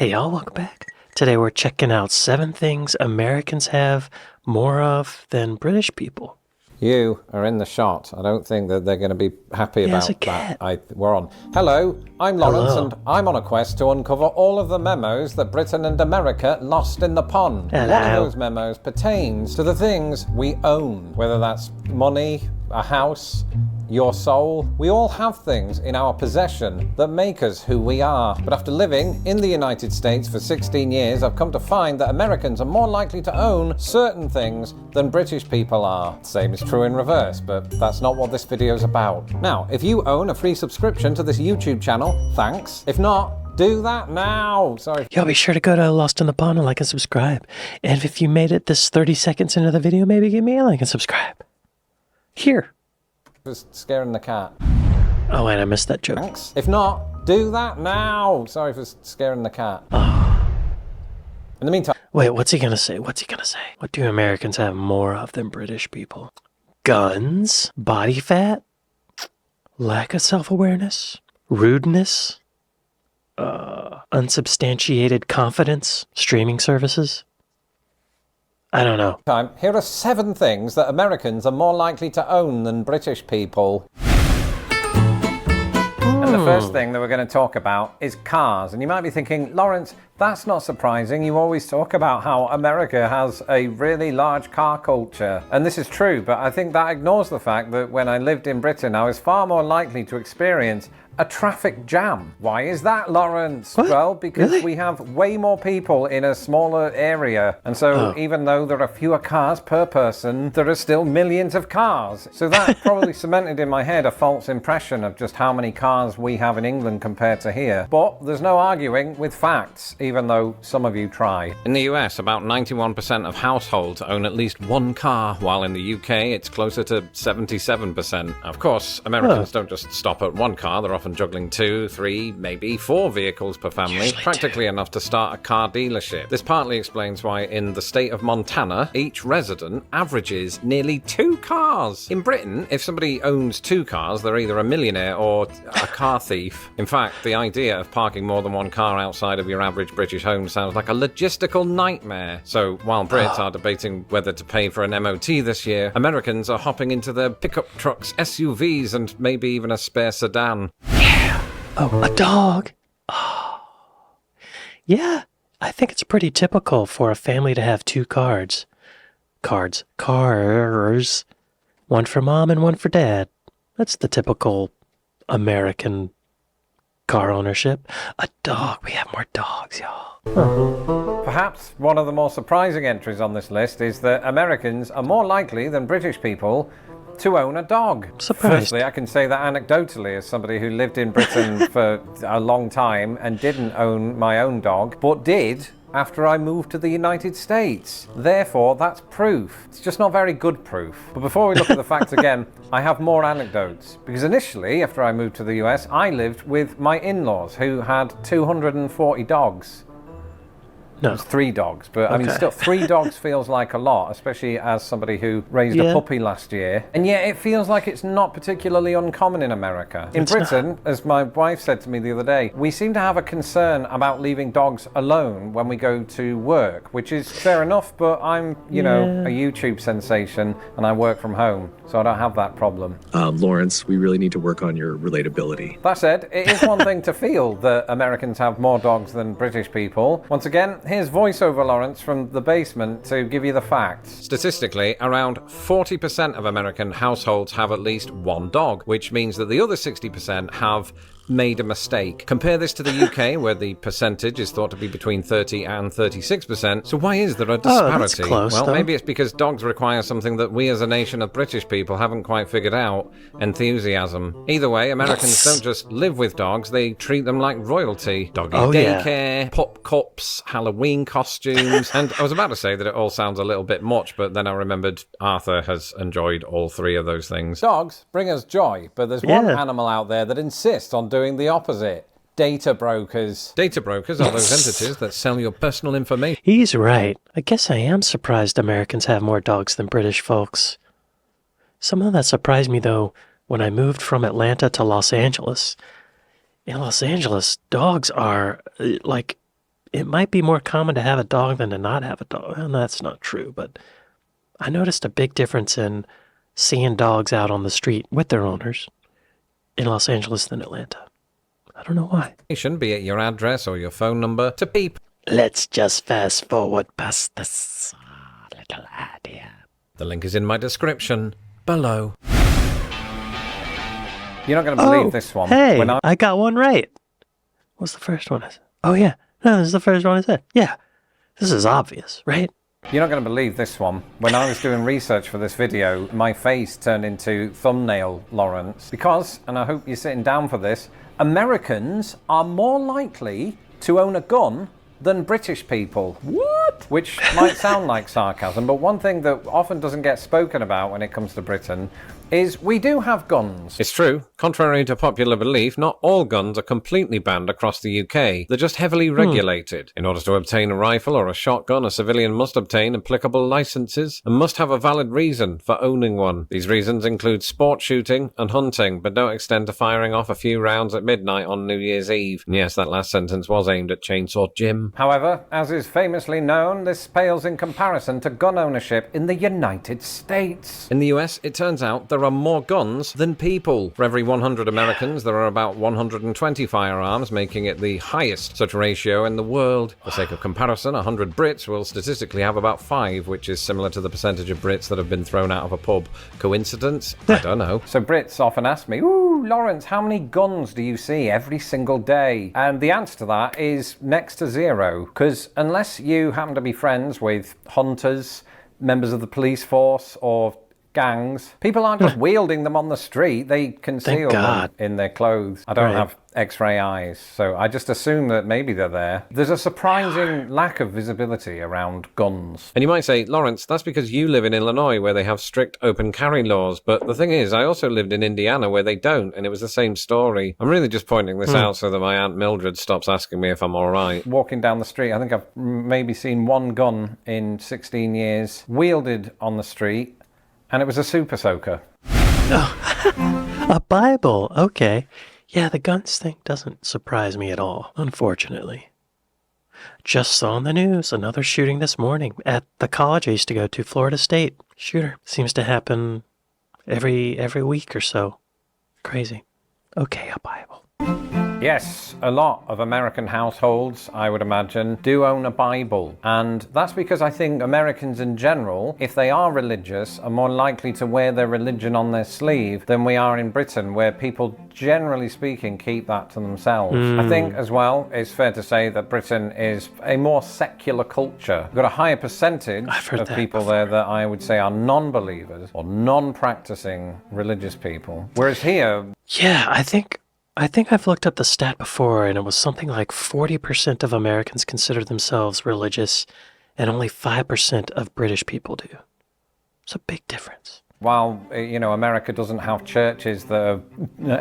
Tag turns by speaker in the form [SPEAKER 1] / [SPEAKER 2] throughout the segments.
[SPEAKER 1] Hey y'all, welcome back. Today we're checking out 7 things Americans have more of than British people.
[SPEAKER 2] You are in the shot. I don't think that they're going to be happy about that. We're on. Hello, I'm Laurence, and I'm on a quest to uncover all of the memos that Britain and America lost in the pond.
[SPEAKER 1] Hello.
[SPEAKER 2] One of those memos pertains to the things we own, whether that's money, a house, your soul. We all have things in our possession that make us who we are. But after living in the United States for 16 years, I've come to find that Americans are more likely to own certain things than British people are. Same is true in reverse, but that's not what this video is about. Now, if you own a free subscription to this YouTube channel, thanks. If not, do that now. Sorry.
[SPEAKER 1] Y'all be sure to go to Lost in the Pond and like and subscribe. And if you made it this 30 seconds into the video, maybe give me a like and subscribe. Here.
[SPEAKER 2] Was scaring the cat.
[SPEAKER 1] Oh, wait, I missed that joke.
[SPEAKER 2] Thanks. If not, do that now. Sorry for scaring the cat.
[SPEAKER 1] Oh.
[SPEAKER 2] In the meantime...
[SPEAKER 1] Wait, what's he gonna say? What's he gonna say? What do Americans have more of than British people? Guns? Body fat? Lack of self-awareness? Rudeness? Unsubstantiated confidence? Streaming services? I don't know.
[SPEAKER 2] Here are 7 things that Americans are more likely to own than British people. And the first thing that we're going to talk about is cars. And you might be thinking, Laurence, that's not surprising. You always talk about how America has a really large car culture. And this is true, but I think that ignores the fact that when I lived in Britain, I was far more likely to experience a traffic jam. Why is that, Laurence?
[SPEAKER 1] What?
[SPEAKER 2] Well, because
[SPEAKER 1] Really?
[SPEAKER 2] we have way more people in a smaller area. And so even though there are fewer cars per person, there are still millions of cars. So that probably cemented in my head a false impression of just how many cars we have in England compared to here. But there's no arguing with facts, even though some of you try. In the US, about 91% of households own at least one car, while in the UK, it's closer to 77%. Of course, Americans don't just stop at one car. They're often juggling 2, 3, maybe 4 vehicles per family,
[SPEAKER 1] Usually
[SPEAKER 2] practically enough to start a car dealership. This partly explains why in the state of Montana, each resident averages nearly 2 cars. In Britain, if somebody owns 2 cars, they're either a millionaire or a car thief. In fact, the idea of parking more than one car outside of your average British home sounds like a logistical nightmare. So while Brits are debating whether to pay for an MOT this year, Americans are hopping into their pickup trucks, SUVs, and maybe even a spare sedan.
[SPEAKER 1] Oh, a dog. Oh. Yeah, I think it's pretty typical for a family to have 2 cars. Cars. One for mom and one for dad. That's the typical American car ownership. A dog. We have more dogs, y'all.
[SPEAKER 2] Perhaps one of the more surprising entries on this list is that Americans are more likely than British people to own a dog.
[SPEAKER 1] Surprised.
[SPEAKER 2] Firstly, I can say that anecdotally as somebody who lived in Britain for a long time and didn't own my own dog, but did after I moved to the United States. Therefore, that's proof. It's just not very good proof. But before we look at the facts again, I have more anecdotes. Because initially, after I moved to the US, I lived with my in-laws who had 240 dogs.
[SPEAKER 1] No.
[SPEAKER 2] It was 3 dogs, but I mean, still, 3 dogs feels like a lot, especially as somebody who raised a puppy last year. And yet it feels like it's not particularly uncommon in America. In Britain, as my wife said to me the other day, we seem to have a concern about leaving dogs alone when we go to work, which is fair enough, but I'm, you know, a YouTube sensation and I work from home, so I don't have that problem.
[SPEAKER 3] Laurence, we really need to work on your relatability.
[SPEAKER 2] That said, it is one thing to feel that Americans have more dogs than British people. Once again, here's voiceover Laurence from the basement to give you the facts. Statistically, around 40% of American households have at least one dog, which means that the other 60% have made a mistake. Compare this to the UK, where the percentage is thought to be between 30 and 36%. So why is there a disparity?
[SPEAKER 1] That's close,
[SPEAKER 2] well,
[SPEAKER 1] though.
[SPEAKER 2] maybe it's because dogs require something that we as a nation of British people haven't quite figured out: enthusiasm. Either way, Americans don't just live with dogs, they treat them like royalty. Doggy daycare, pop cups, Halloween costumes. And I was about to say that it all sounds a little bit much, but then I remembered Arthur has enjoyed all 3 of those things. Dogs bring us joy, but there's one animal out there that insists on doing the opposite. Data brokers. Data brokers are those entities that sell your personal information.
[SPEAKER 1] He's right. I guess I am surprised Americans have more dogs than British folks. Some of that surprised me, though, when I moved from Atlanta to Los Angeles. In Los Angeles, dogs are, like, it might be more common to have a dog than to not have a dog. And that's not true, but I noticed a big difference in seeing dogs out on the street with their owners in Los Angeles than Atlanta. I don't know why.
[SPEAKER 2] Be it your address or your phone number to people.
[SPEAKER 1] Let's just fast forward past this little idea.
[SPEAKER 2] The link is in my description below. You're not going to believe this one.
[SPEAKER 1] Hey, I got one right. What's the first one I said? Oh, yeah. No, this is the first one I said. Yeah. This is obvious, right?
[SPEAKER 2] You're not going to believe this one. When I was doing research for this video, my face turned into thumbnail Laurence. Because, and I hope you're sitting down for this, Americans are more likely to own a gun than British people. What? Which might sound like sarcasm, but one thing that often doesn't get spoken about when it comes to Britain is we do have guns. It's true. Contrary to popular belief, not all guns are completely banned across the UK. They're just heavily regulated. In order to obtain a rifle or a shotgun, a civilian must obtain applicable licenses and must have a valid reason for owning one. These reasons include sport shooting and hunting, but don't extend to firing off a few rounds at midnight on New Year's Eve. And yes, that last sentence was aimed at Chainsaw Jim. However, as is famously known, this pales in comparison to gun ownership in the United States. In the US, it turns out there are more guns than people. For every 100 Americans, there are about 120 firearms, making it the highest such ratio in the world. For sake of comparison, 100 Brits will statistically have about 5, which is similar to the percentage of Brits that have been thrown out of a pub. Coincidence? I don't know. So Brits often ask me, "Ooh, Laurence, how many guns do you see every single day?" And the answer to that is next to zero, because unless you happen to be friends with hunters, members of the police force, or gangs, people aren't just wielding them on the street. They conceal them in their clothes. I don't have X-ray eyes, so I just assume that maybe they're there. There's a surprising lack of visibility around guns. And you might say, Laurence, that's because you live in Illinois where they have strict open carry laws. But the thing is, I also lived in Indiana where they don't, and it was the same story. I'm really just pointing this out so that my Aunt Mildred stops asking me if I'm all right. Walking down the street, I think I've maybe seen one gun in 16 years wielded on the street, and it was a super soaker.
[SPEAKER 1] Oh, a Bible. Okay. Yeah, the guns thing doesn't surprise me at all, unfortunately. Just saw on the news another shooting this morning at the college I used to go to, Florida State. Shooter. Seems to happen every week or so. Crazy. Okay, a Bible.
[SPEAKER 2] Yes, a lot of American households, I would imagine, do own a Bible. And that's because I think Americans in general, if they are religious, are more likely to wear their religion on their sleeve than we are in Britain, where people, generally speaking, keep that to themselves. I think, as well, it's fair to say that Britain is a more secular culture. We've got a higher percentage of people there that I would say are non-believers or non-practicing religious people. Whereas here...
[SPEAKER 1] Yeah, I think I've looked up the stat before, and it was something like 40% of Americans consider themselves religious, and only 5% of British people do. It's a big difference.
[SPEAKER 2] While, you know, America doesn't have churches that are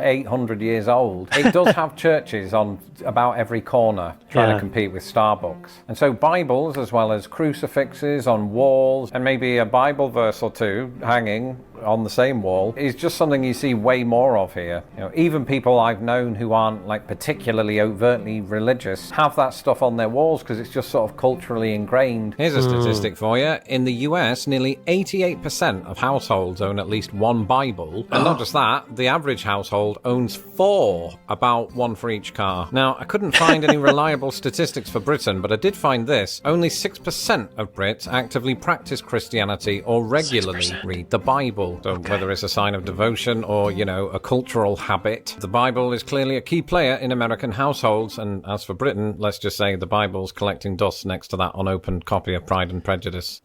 [SPEAKER 2] 800 years old, it does have churches on about every corner trying to compete with Starbucks. And so Bibles, as well as crucifixes on walls, and maybe a Bible verse or two hanging on the same wall, is just something you see way more of here. You know, even people I've known who aren't like particularly overtly religious have that stuff on their walls because it's just sort of culturally ingrained. Here's a statistic for you. In the US, nearly 88% of households own at least one Bible. And not just that, the average household owns 4, about 1 for each car. Now, I couldn't find any reliable statistics for Britain, but I did find this. Only 6% of Brits actively practice Christianity or regularly read the Bible. So whether it's a sign of devotion or, you know, a cultural habit, the Bible is clearly a key player in American households. And as for Britain, let's just say the Bible's collecting dust next to that unopened copy of Pride and Prejudice.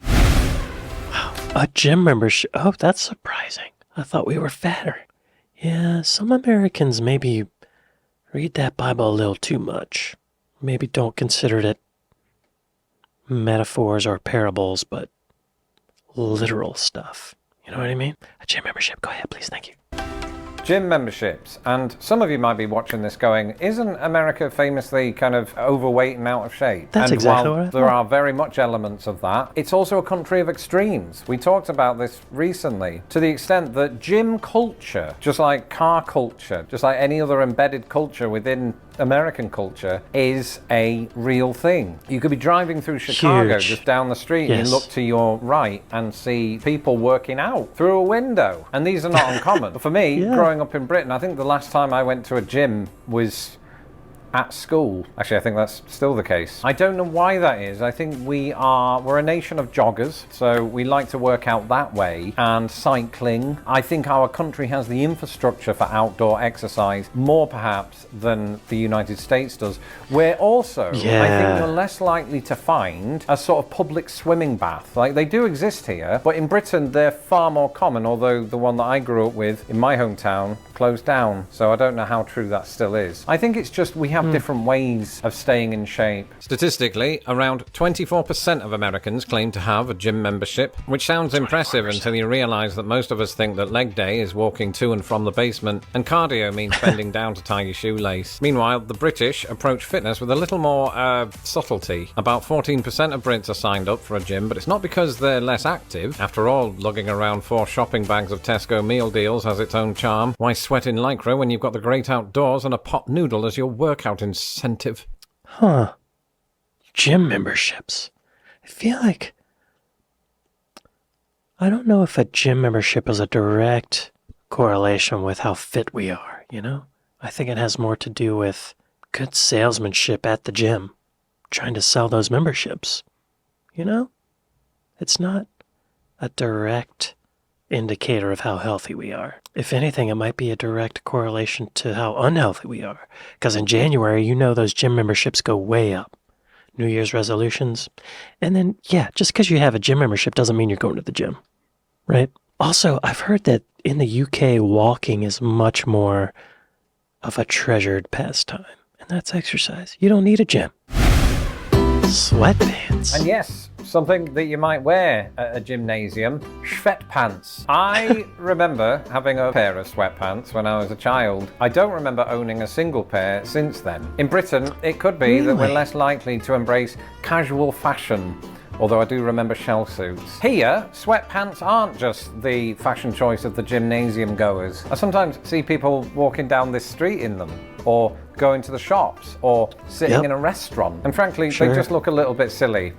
[SPEAKER 1] A gym membership. Oh, that's surprising. I thought we were fatter. Yeah, some Americans maybe read that Bible a little too much. Maybe don't consider it metaphors or parables, but literal stuff. You know what I mean? A gym membership. Go ahead, please. Thank you.
[SPEAKER 2] Gym memberships. And some of you might be watching this going, isn't America famously kind of overweight and out of shape?
[SPEAKER 1] That's exactly what I thought.
[SPEAKER 2] There are very much elements of that. It's also a country of extremes. We talked about this recently, to the extent that gym culture, just like car culture, just like any other embedded culture within American culture is a real thing. You could be driving through Chicago,
[SPEAKER 1] Huge.
[SPEAKER 2] just down the street, and
[SPEAKER 1] Yes.
[SPEAKER 2] you look to your right and see people working out through a window. And these are not uncommon. But for me,
[SPEAKER 1] Yeah.
[SPEAKER 2] growing up in Britain, I think the last time I went to a gym was at school. Actually, I think that's still the case. I don't know why that is. I think we're a nation of joggers, so we like to work out that way. And cycling. I think our country has the infrastructure for outdoor exercise more perhaps than the United States does. We're also, I think
[SPEAKER 1] Yeah.
[SPEAKER 2] you're less likely to find a sort of public swimming bath. Like, they do exist here, but in Britain they're far more common, although the one that I grew up with in my hometown closed down. So I don't know how true that still is. I think it's just we have different ways of staying in shape. Statistically, around 24% of Americans claim to have a gym membership, which sounds impressive until you realise that most of us think that leg day is walking to and from the basement, and cardio means bending down to tie your shoelace. Meanwhile, the British approach fitness with a little more subtlety. About 14% of Brits are signed up for a gym, but it's not because they're less active. After all, lugging around 4 shopping bags of Tesco meal deals has its own charm. Why sweat in lycra when you've got the great outdoors and a pot noodle as your workout incentive?
[SPEAKER 1] Huh. Gym memberships. I feel like... I don't know if a gym membership is a direct correlation with how fit we are, you know? I think it has more to do with good salesmanship at the gym, trying to sell those memberships, you know? It's not a direct indicator of how healthy we are. If anything, it might be a direct correlation to how unhealthy we are. Because in January, you know those gym memberships go way up. New Year's resolutions. And then, yeah, just because you have a gym membership doesn't mean you're going to the gym, right? Also, I've heard that in the UK, walking is much more of a treasured pastime. And that's exercise. You don't need a gym. Sweatpants.
[SPEAKER 2] And yes, something that you might wear at a gymnasium, Sweatpants. I remember having a pair of sweatpants when I was a child. I don't remember owning a single pair since then. In Britain, it could be that we're
[SPEAKER 1] Really?
[SPEAKER 2] less likely to embrace casual fashion, although I do remember shell suits. Here, sweatpants aren't just the fashion choice of the gymnasium goers. I sometimes see people walking down this street in them, or going to the shops, or sitting
[SPEAKER 1] Yep.
[SPEAKER 2] in a restaurant. And frankly,
[SPEAKER 1] Sure.
[SPEAKER 2] they just look a little bit silly.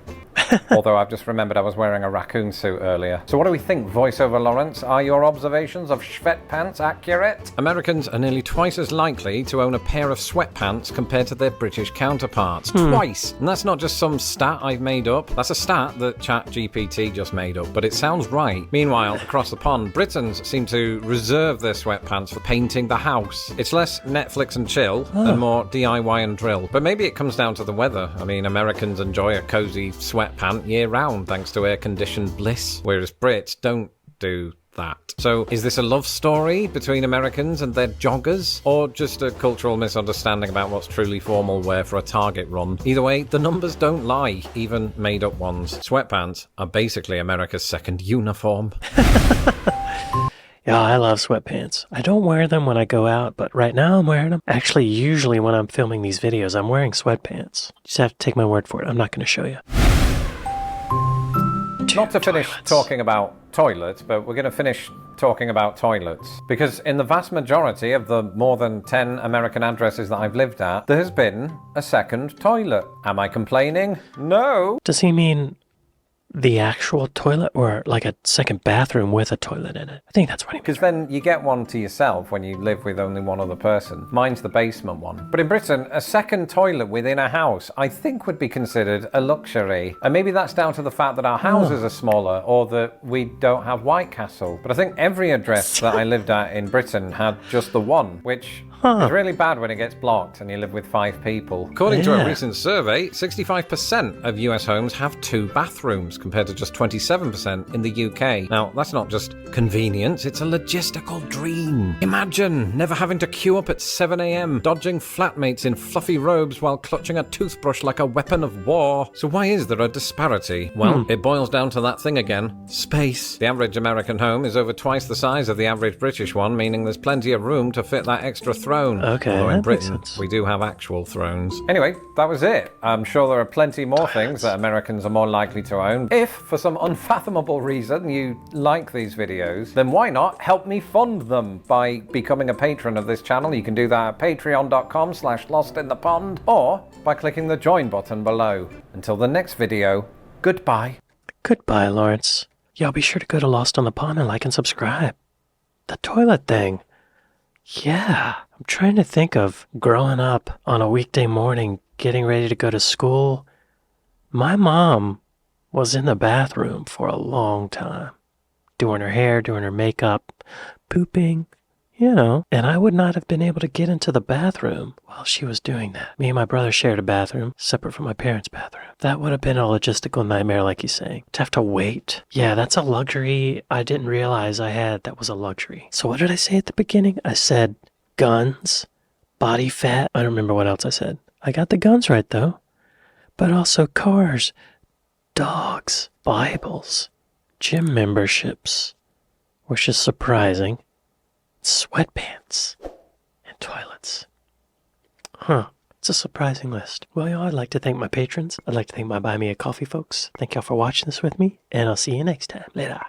[SPEAKER 2] Although I've just remembered I was wearing a raccoon suit earlier. So what do we think, voiceover Laurence? Are your observations of sweatpants accurate? Americans are nearly twice as likely to own a pair of sweatpants compared to their British counterparts. Twice! And that's not just some stat I've made up. That's a stat that ChatGPT just made up, but it sounds right. Meanwhile, across the pond, Britons seem to reserve their sweatpants for painting the house. It's less Netflix and chill and more DIY and drill. But maybe it comes down to the weather. I mean, Americans enjoy a cozy sweatpant year-round thanks to air-conditioned bliss, whereas Brits don't do that. So is this a love story between Americans and their joggers, or just a cultural misunderstanding about what's truly formal wear for a Target run? Either way, the numbers don't lie, even made-up ones. Sweatpants are basically America's second uniform.
[SPEAKER 1] Yeah, I love sweatpants. I don't wear them when I go out, but right now I'm wearing them. Actually, usually when I'm filming these videos, I'm wearing sweatpants. You just have to take my word for it. I'm not going to show you.
[SPEAKER 2] Not to finish
[SPEAKER 1] Toilets.
[SPEAKER 2] talking about toilets, but we're going to finish talking about toilets. Because in the vast majority of the more than 10 American addresses that I've lived at, there has been a second toilet. Am I complaining? No.
[SPEAKER 1] Does he mean the actual toilet or like a second bathroom with a toilet in it? I think that's what he means.
[SPEAKER 2] Because then you get one to yourself when you live with only one other person. Mine's the basement one. But in Britain, a second toilet within a house, I think would be considered a luxury. And maybe that's down to the fact that our houses are smaller, or that we don't have White Castle. But I think every address that I lived at in Britain had just the one, which is really bad when it gets blocked and you live with 5 people. According to a
[SPEAKER 1] Yeah.
[SPEAKER 2] recent survey, 65% of US homes have 2 bathrooms, compared to just 27% in the UK. Now, that's not just convenience, it's a logistical dream. Imagine never having to queue up at 7 a.m, dodging flatmates in fluffy robes while clutching a toothbrush like a weapon of war. So why is there a disparity? Well, it boils down to that thing again: space. The average American home is over twice the size of the average British one, meaning there's plenty of room to fit that extra throne.
[SPEAKER 1] Okay,
[SPEAKER 2] Although in
[SPEAKER 1] that makes
[SPEAKER 2] Britain,
[SPEAKER 1] sense.
[SPEAKER 2] we do have actual thrones. Anyway, that was it. I'm sure there are plenty more things that Americans are more likely to own. If, for some unfathomable reason, you like these videos, then why not help me fund them by becoming a patron of this channel? You can do that at patreon.com/lostinthepond or by clicking the join button below. Until the next video, goodbye.
[SPEAKER 1] Goodbye, Lawrence. Y'all be sure to go to Lost on the Pond and like and subscribe. The toilet thing. Yeah, I'm trying to think of growing up on a weekday morning, getting ready to go to school. My mom was in the bathroom for a long time, doing her hair, doing her makeup, pooping, and I would not have been able to get into the bathroom while she was doing that. Me and my brother shared a bathroom, separate from my parents' bathroom. That would have been a logistical nightmare, like he's saying. To have to wait. Yeah, that's a luxury I didn't realize I had. That was a luxury. So what did I say at the beginning? I said guns, body fat. I don't remember what else I said. I got the guns right, though. But also cars, dogs, Bibles, gym memberships, which is surprising. Sweatpants and toilets. It's a surprising list. Well, y'all, I'd like to thank my patrons. I'd like to thank my Buy Me a Coffee folks. Thank y'all for watching this with me, and I'll see you next time. Later.